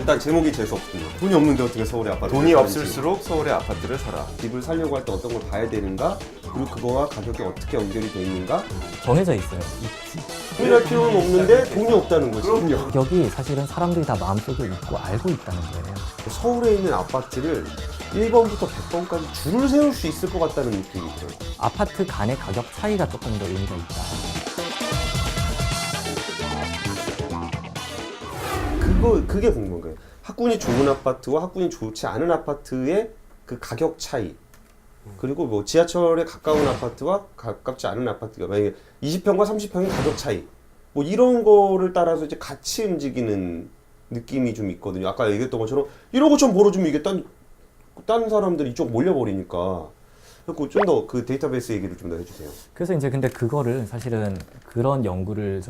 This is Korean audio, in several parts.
일단 제목이 재수 없군요. 돈이 없는데 어떻게 서울의 아파트? 돈이 없을수록 서울의 아파트를 사라. 집을 살려고 할 때 어떤 걸 봐야 되는가? 그리고 그거와 가격이 어떻게 연결이 돼 있는가? 정해져 있어요. 고민할 필요는 없는데 돈이 없다는 거지. 그럼요. 가격이 사실은 사람들이 다 마음속에 있고 알고 있다는 거예요. 서울에 있는 아파트를 1번부터 100번까지 줄을 세울 수 있을 것 같다는 느낌이 들어요. 아파트 간의 가격 차이가 조금 더 의미가 있다. 그게 궁금한 거예요. 학군이 좋은 아파트와 학군이 좋지 않은 아파트의 그 가격 차이. 그리고 뭐 지하철에 가까운 아파트와 가깝지 않은 아파트가 만약에 20평과 30평의 가격 차이. 뭐 이런 거를 따라서 이제 같이 움직이는 느낌이 좀 있거든요. 아까 얘기했던 것처럼 이런 거 좀 벌어주면 이게 딴 사람들이 이쪽 몰려버리니까. 그리고 좀 더 그 데이터베이스 얘기를 좀 더 해주세요. 그래서 이제 근데 그거를 사실은 그런 연구를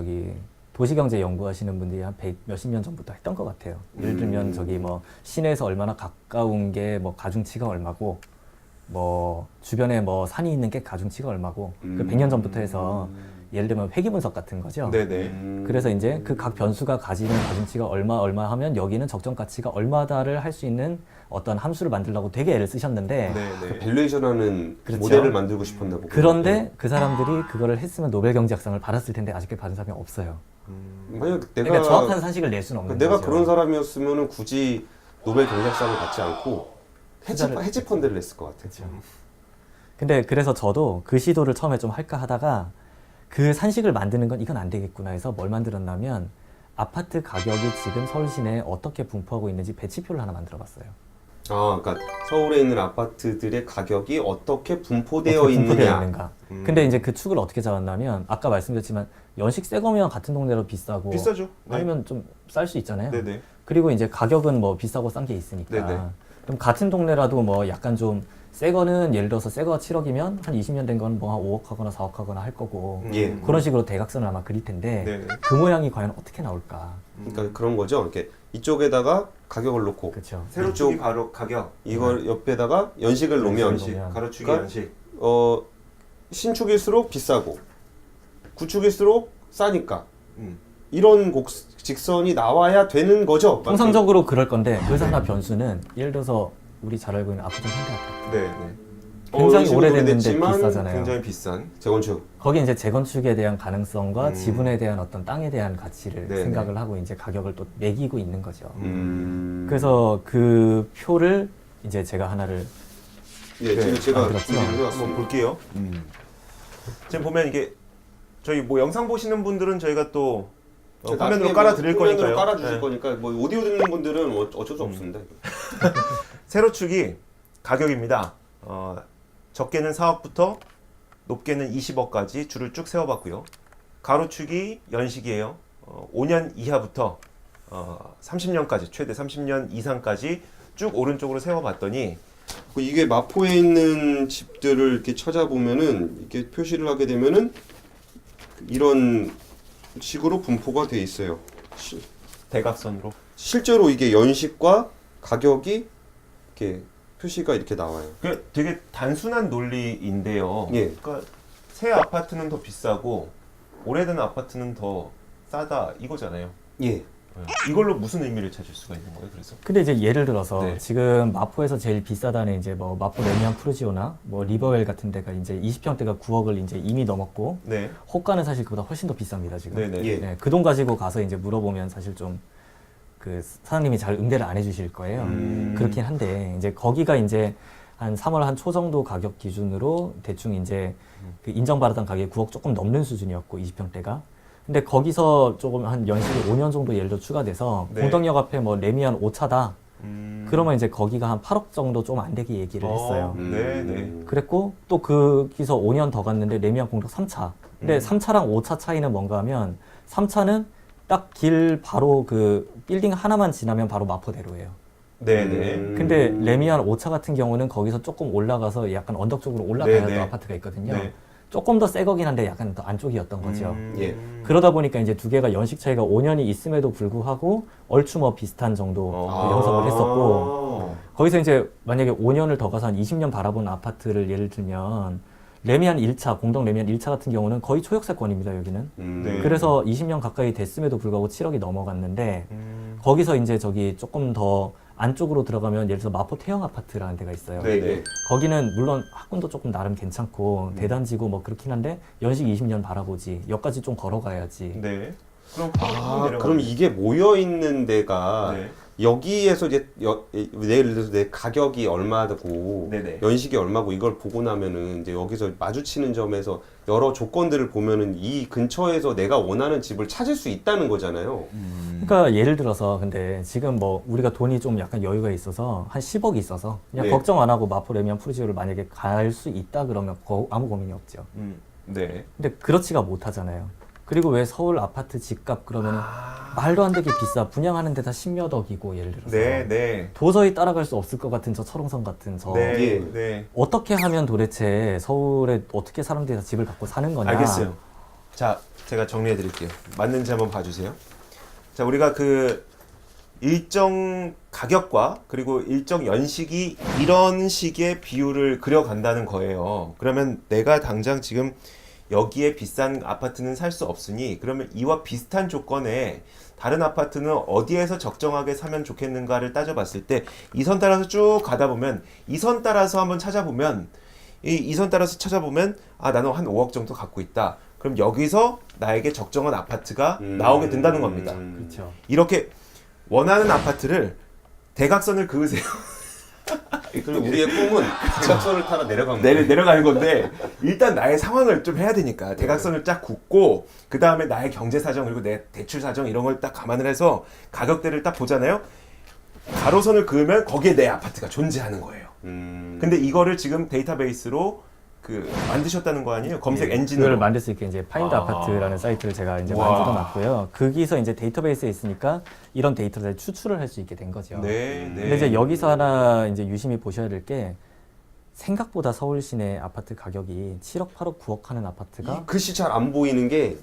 도시경제 연구하시는 분들이 한 몇십 년 전부터 했던 것 같아요. 예를 들면 뭐 시내에서 얼마나 가까운 게 뭐 가중치가 얼마고 뭐 주변에 뭐 산이 있는 게 가중치가 얼마고 그 100년 전부터 해서 예를 들면 회귀 분석 같은 거죠. 네네. 그래서 이제 그 각 변수가 가지는 가중치가 얼마 하면 여기는 적정 가치가 얼마다를 할 수 있는 어떤 함수를 만들려고 되게 애를 쓰셨는데 네네. 밸류에이션하는 그렇죠. 모델을 만들고 싶었나 보고. 그런데 그 사람들이 그거를 했으면 노벨 경제학상을 받았을 텐데 아직까지 받은 사람이 없어요. 만약 그러니까 정확한 산식을 낼 수는 없는 내가 거죠. 그런 사람이었으면 굳이 노벨 경제학상을 받지 않고 헤지 펀드를 냈을 것 같아요. 그렇죠. 근데 그래서 저도 그 시도를 처음에 좀 할까 하다가 그 산식을 만드는 건 이건 안 되겠구나 해서 뭘 만들었냐면 아파트 가격이 지금 서울 시내에 어떻게 분포하고 있는지 배치표를 하나 만들어 봤어요. 그러니까 서울에 있는 아파트들의 가격이 어떻게 분포되어 있느냐. 근데 이제 그 축을 어떻게 잡았냐면 아까 말씀드렸지만 연식 새 거면 같은 동네로 비싸고 비싸죠. 네. 아니면 좀 쌀 수 있잖아요. 네네. 그리고 이제 가격은 뭐 비싸고 싼 게 있으니까. 네네. 그럼 같은 동네라도 뭐 약간 좀 새 거는 예를 들어서 새 거가 7억이면 한 20년 된 건 뭐 한 5억 하거나 4억 하거나 할 거고 예. 그런 식으로 대각선을 아마 그릴 텐데 네네. 그 모양이 과연 어떻게 나올까? 그러니까 그런 거죠. 이렇게 이쪽에다가 가격을 놓고 그렇죠. 세로축이 바로 가격. 이걸 옆에다가 연식을 놓으면 연식을 놓으면. 가로축이 그러니까 연식. 신축일수록 비싸고 구축일수록 싸니까 음. 이런 직선이 나와야 되는 거죠. 통상적으로 그럴 건데 그래서 하나 변수는 예를 들어서 우리 잘 알고 있는 압구정 현대 아파트 네네. 굉장히 연식은 오래됐는데 오래됐지만 비싸잖아요. 굉장히 비싼. 재건축. 거기 이제 재건축에 대한 가능성과 지분에 대한 어떤 땅에 대한 가치를 네네. 생각을 하고 이제 가격을 또 매기고 있는 거죠. 그래서 그래서 그 표를 이제 제가 하나를 예, 네, 제가 만들었죠. 준비를 한번 해왔습니다. 볼게요. 지금 보면 이게 저희 뭐 영상 보시는 분들은 저희가 또 화면으로 깔아 드릴 거니까요. 깔아 주실 네. 거니까 뭐 오디오 듣는 분들은 어쩔 수 없습니다. 세로축이 가격입니다. 적게는 4억부터 높게는 20억까지 줄을 쭉 세워봤고요. 가로축이 연식이에요. 5년 이하부터 30년까지 최대 30년 이상까지 쭉 오른쪽으로 세워봤더니 이게 마포에 있는 집들을 이렇게 찾아보면은 이렇게 표시를 하게 되면은 이런 식으로 분포가 돼 있어요. 대각선으로. 실제로 이게 연식과 가격이 이렇게 표시가 이렇게 나와요. 그 되게 단순한 논리인데요. 예. 그러니까 새 아파트는 더 비싸고 오래된 아파트는 더 싸다 이거잖아요. 예. 이걸로 무슨 의미를 찾을 수가 있는 거예요? 그래서 근데 이제 예를 들어서 네. 지금 마포에서 제일 비싸다는 이제 뭐 마포 레미안 푸르지오나 뭐 리버웰 같은 데가 이제 20평대가 9억을 이제 이미 넘었고 네, 호가는 사실 그보다 훨씬 더 비쌉니다 지금. 네네. 예. 네, 그 돈 가지고 가서 이제 물어보면 사실 좀 그 사장님이 잘 응대를 안 해주실 거예요. 그렇긴 한데 이제 거기가 이제 한 3월 한 초 정도 가격 기준으로 대충 이제 그 인정받았던 가격이 9억 조금 넘는 수준이었고 20평대가. 근데 거기서 조금 한 연식이 5년 정도 예를 들어 추가돼서 네. 공덕역 앞에 뭐 레미안 5차다. 그러면 이제 거기가 한 8억 정도 좀 안 되게 얘기를 했어요. 네네. 그랬고 또 거기서 5년 더 갔는데 레미안 공덕 3차. 근데 3차랑 5차 차이는 뭔가 하면 3차는 딱 길 바로 그 빌딩 하나만 지나면 바로 마포대로예요. 네네. 근데 레미안 5차 같은 경우는 거기서 조금 올라가서 약간 언덕 쪽으로 올라가야 네네. 또 아파트가 있거든요. 네. 조금 더 새 거긴 한데 약간 더 안쪽이었던 거죠. 예. 그러다 보니까 이제 두 개가 연식 차이가 5년이 있음에도 불구하고 얼추 뭐 비슷한 정도 형성을 했었고 거기서 이제 만약에 5년을 더 가서 한 20년 바라본 아파트를 예를 들면 레미안 1차, 공동 레미안 1차 같은 경우는 거의 초역세권입니다, 여기는. 네. 그래서 20년 가까이 됐음에도 불구하고 7억이 넘어갔는데 거기서 이제 저기 조금 더 안쪽으로 들어가면 예를 들어서 마포 태영 아파트라는 데가 있어요. 네네. 거기는 물론 학군도 조금 나름 괜찮고 대단지고 뭐 그렇긴 한데 연식 20년 바라보지 역까지 좀 걸어가야지. 네. 그럼 그럼 이게 모여 있는 데가 네. 여기에서 이제 예를 들어서 내 가격이 얼마고 네네. 연식이 얼마고 이걸 보고 나면은 이제 여기서 마주치는 점에서 여러 조건들을 보면은 이 근처에서 내가 원하는 집을 찾을 수 있다는 거잖아요. 그러니까 예를 들어서 근데 지금 뭐 우리가 돈이 좀 약간 여유가 있어서 한 10억이 있어서 그냥 네. 걱정 안 하고 마포 레미안 푸르지오를 만약에 갈 수 있다 그러면 아무 고민이 없죠. 네. 근데 그렇지가 못하잖아요. 그리고 왜 서울 아파트 집값 그러면 말도 안 되게 비싸. 분양하는 데다 10몇 억이고 예를 들어서 네, 네. 도저히 따라갈 수 없을 것 같은 저 철옹성 같은 저 네, 예. 네. 어떻게 하면 도대체 서울에 어떻게 사람들이 다 집을 갖고 사는 거냐. 알겠어요. 자, 제가 정리해 드릴게요. 맞는지 한번 봐주세요. 자, 우리가 그 일정 가격과 그리고 일정 연식이 이런 식의 비율을 그려간다는 거예요. 그러면 내가 당장 지금 여기에 비싼 아파트는 살 수 없으니 그러면 이와 비슷한 조건에 다른 아파트는 어디에서 적정하게 사면 좋겠는가를 따져봤을 때 이 선 따라서 쭉 가다 보면 이 선 따라서 한번 찾아보면 이 선 따라서 찾아보면 아 나는 한 5억 정도 갖고 있다. 그럼 여기서 나에게 적정한 아파트가 나오게 된다는 겁니다. 그렇죠. 이렇게 원하는 아파트를 대각선을 그으세요. 그리고 우리의 꿈은 지하철을 타러 내려가면 내려가는 건데 일단 나의 상황을 좀 해야 되니까 대각선을 쫙 긋고 그 다음에 나의 경제 사정 그리고 내 대출 사정 이런 걸 딱 감안을 해서 가격대를 딱 보잖아요. 가로선을 그으면 거기에 내 아파트가 존재하는 거예요. 근데 이거를 지금 데이터베이스로 그 만드셨다는 거 아니에요? 검색 엔진으로. 그걸 만들 수 있게 이제 파인드 아파트라는 사이트를 제가 이제 와. 만들어 놨고요. 거기서 이제 데이터베이스에 있으니까 이런 데이터를 추출을 할 수 있게 된 거죠. 네, 네. 근데 이제 여기서 하나 이제 유심히 보셔야 될 게 생각보다 서울 시내 아파트 가격이 7억, 8억, 9억 하는 아파트가 이 글씨 잘 안 보이는 게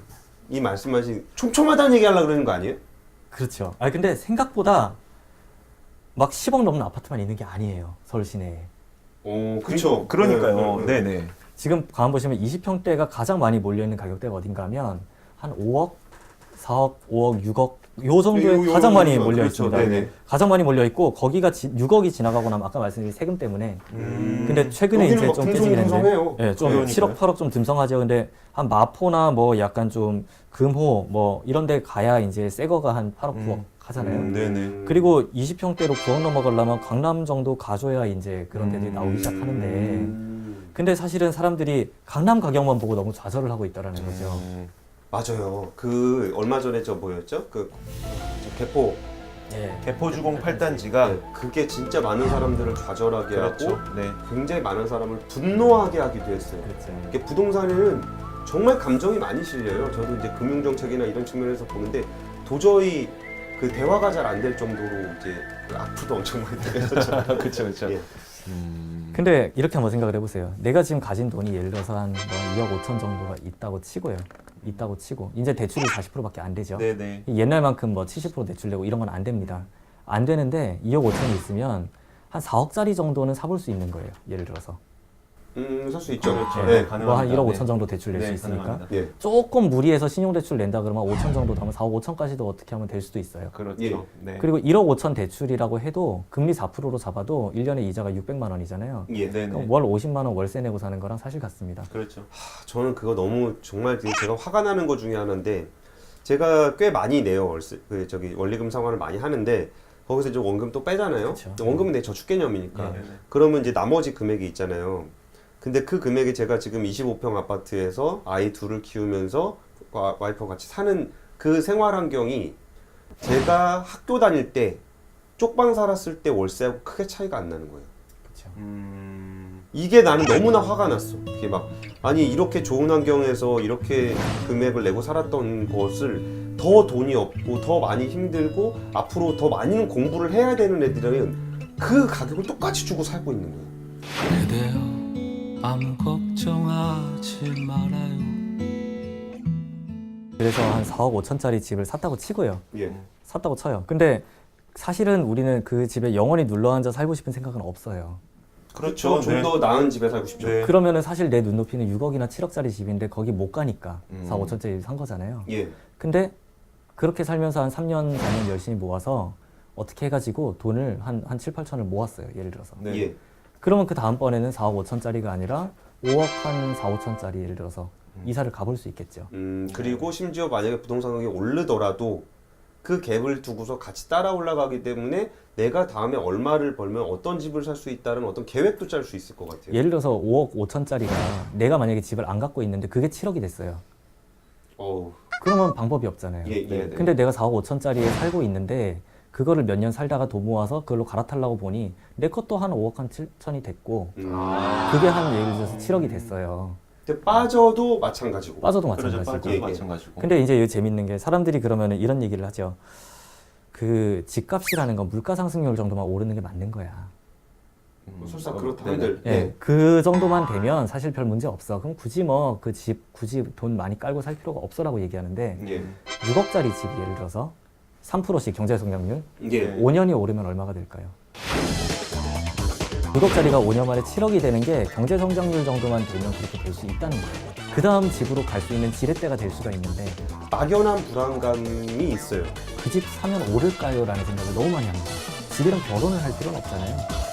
이 말씀하신 촘촘하다는 얘기 하려고 그러는 거 아니에요? 그렇죠. 아니 근데 생각보다 막 10억 넘는 아파트만 있는 게 아니에요. 서울 시내에. 그렇죠. 그러니까요. 네, 네. 지금 가만 보시면 20평대가 가장 많이 몰려 있는 가격대가 어딘가 하면 한 5억, 4억, 5억, 6억 요 정도에 요 가장 많이 정도, 몰려 그렇죠. 있습니다. 네네. 가장 많이 몰려 있고 거기가 6억이 지나가고 나면 아까 말씀드린 세금 때문에 근데 최근에 여기는 이제 막 좀 깨지긴 했는데 듬성듬성해요. 예, 좀 그러니까요. 7억, 8억 좀 듬성하죠. 근데 한 마포나 뭐 약간 좀 금호 뭐 이런 데 가야 이제 새 거가 한 8억, 9억 하잖아요. 네네. 그리고 20평대로 9억 넘어가려면 강남 정도 가줘야 이제 그런 데들이 나오기 시작하는데 근데 사실은 사람들이 강남 가격만 보고 너무 좌절을 하고 있다라는 거죠. 맞아요. 그 얼마 전에 저 뭐였죠? 저 개포. 예. 개포주공 8단지가 네, 그게 진짜 많은 사람들을 좌절하게 그렇죠. 하고 네. 굉장히 많은 사람을 분노하게 하기도 했어요. 그렇죠. 이게 부동산에는 정말 감정이 많이 실려요. 저도 이제 금융정책이나 이런 측면에서 보는데 도저히 그 대화가 잘 안 될 정도로 이제 그 악플도 엄청 많이 들었잖아요. 그렇죠, 그렇죠. 예. 근데 이렇게 한번 생각을 해보세요. 내가 지금 가진 돈이 예를 들어서 한 뭐 2억 5천 정도가 있다고 치고요. 있다고 치고 이제 대출이 40%밖에 안 되죠. 네네. 옛날만큼 뭐 70% 대출 내고 이런 건 안 됩니다. 안 되는데 2억 5천이 있으면 한 4억짜리 정도는 사볼 수 있는 거예요. 예를 들어서. 살 수 있죠. 그렇죠. 네. 뭐 한 1억 5천 네. 정도 대출 낼 수 네, 있으니까. 가능합니다. 예. 조금 무리해서 신용대출 낸다 그러면 5천 정도 하면 4억 5천까지도 어떻게 하면 될 수도 있어요. 그렇죠. 예. 네. 그리고 1억 5천 대출이라고 해도 금리 4%로 잡아도 1년에 이자가 600만 원이잖아요. 예. 네네. 그럼 월 50만 원 월세 내고 사는 거랑 사실 같습니다. 그렇죠. 저는 그거 너무 정말 제가 화가 나는 것 중에 하나인데 제가 꽤 많이 내요. 월세 원리금 상환을 많이 하는데 거기서 이제 원금 또 빼잖아요. 그쵸. 원금은 내 저축 개념이니까. 네네. 그러면 이제 나머지 금액이 있잖아요. 근데 그 금액이 제가 지금 25평 아파트에서 아이 둘을 키우면서 와이프와 같이 사는 그 생활 환경이 제가 학교 다닐 때 쪽방 살았을 때 월세하고 크게 차이가 안 나는 거예요. 그렇죠. 이게 나는 너무나 화가 났어. 이게 막 아니 이렇게 좋은 환경에서 이렇게 금액을 내고 살았던 것을 더 돈이 없고 더 많이 힘들고 앞으로 더 많은 공부를 해야 되는 애들은 그 가격을 똑같이 주고 살고 있는 거예요. 그대여 아무 걱정하지 말아요. 그래서 한 4억 5천짜리 집을 샀다고 치고요. 예. 샀다고 쳐요. 근데 사실은 우리는 그 집에 영원히 눌러앉아 살고 싶은 생각은 없어요. 그렇죠. 좀 네. 더 나은 집에 살고 싶죠. 네. 그러면은 사실 내 눈높이는 6억이나 7억짜리 집인데 거기 못 가니까 음. 4억 5천짜리 산 거잖아요. 예. 근데 그렇게 살면서 한 3년, 4년 열심히 모아서 어떻게 해가지고 돈을 한 7, 8천을 모았어요. 예를 들어서. 네. 예. 그러면 그 다음번에는 4억 5천짜리가 아니라 5억 한 4, 5천짜리 예를 들어서 이사를 가볼 수 있겠죠. 그리고 심지어 만약에 부동산 가격이 오르더라도 그 갭을 두고서 같이 따라 올라가기 때문에 내가 다음에 얼마를 벌면 어떤 집을 살 수 있다는 어떤 계획도 짤 수 있을 것 같아요. 예를 들어서 5억 5천짜리가 내가 만약에 집을 안 갖고 있는데 그게 7억이 됐어요. 어우. 그러면 방법이 없잖아요. 예, 예. 네. 근데 내가 4억 5천짜리에 살고 있는데 그거를 몇 년 살다가 돈 모아서 그걸로 갈아타려고 보니 내 것도 한 5억 한 7천이 됐고 그게 한 예를 들어서 7억이 됐어요. 근데 빠져도 마찬가지고. 빠져도 그러죠. 마찬가지고. 빠져도 마찬가지고. 근데 이제 재밌는 게 사람들이 그러면 이런 얘기를 하죠. 그 집값이라는 건 물가 상승률 정도만 오르는 게 맞는 거야. 설사 그렇다 네네. 한들. 예, 그 정도만 되면 사실 별 문제 없어. 그럼 굳이 뭐 그 집 굳이 돈 많이 깔고 살 필요가 없어라고 얘기하는데 예. 6억짜리 집이 예를 들어서 3%씩 경제 성장률 예. 5년이 오르면 얼마가 될까요? 6억짜리가 5년 만에 7억이 되는 게 경제 성장률 정도만 되면 그렇게 될 수 있다는 거예요. 그 다음 집으로 갈 수 있는 지렛대가 될 수가 있는데 막연한 불안감이 있어요. 그 집 사면 오를까요? 라는 생각을 너무 많이 합니다. 집이랑 결혼을 할 필요는 없잖아요.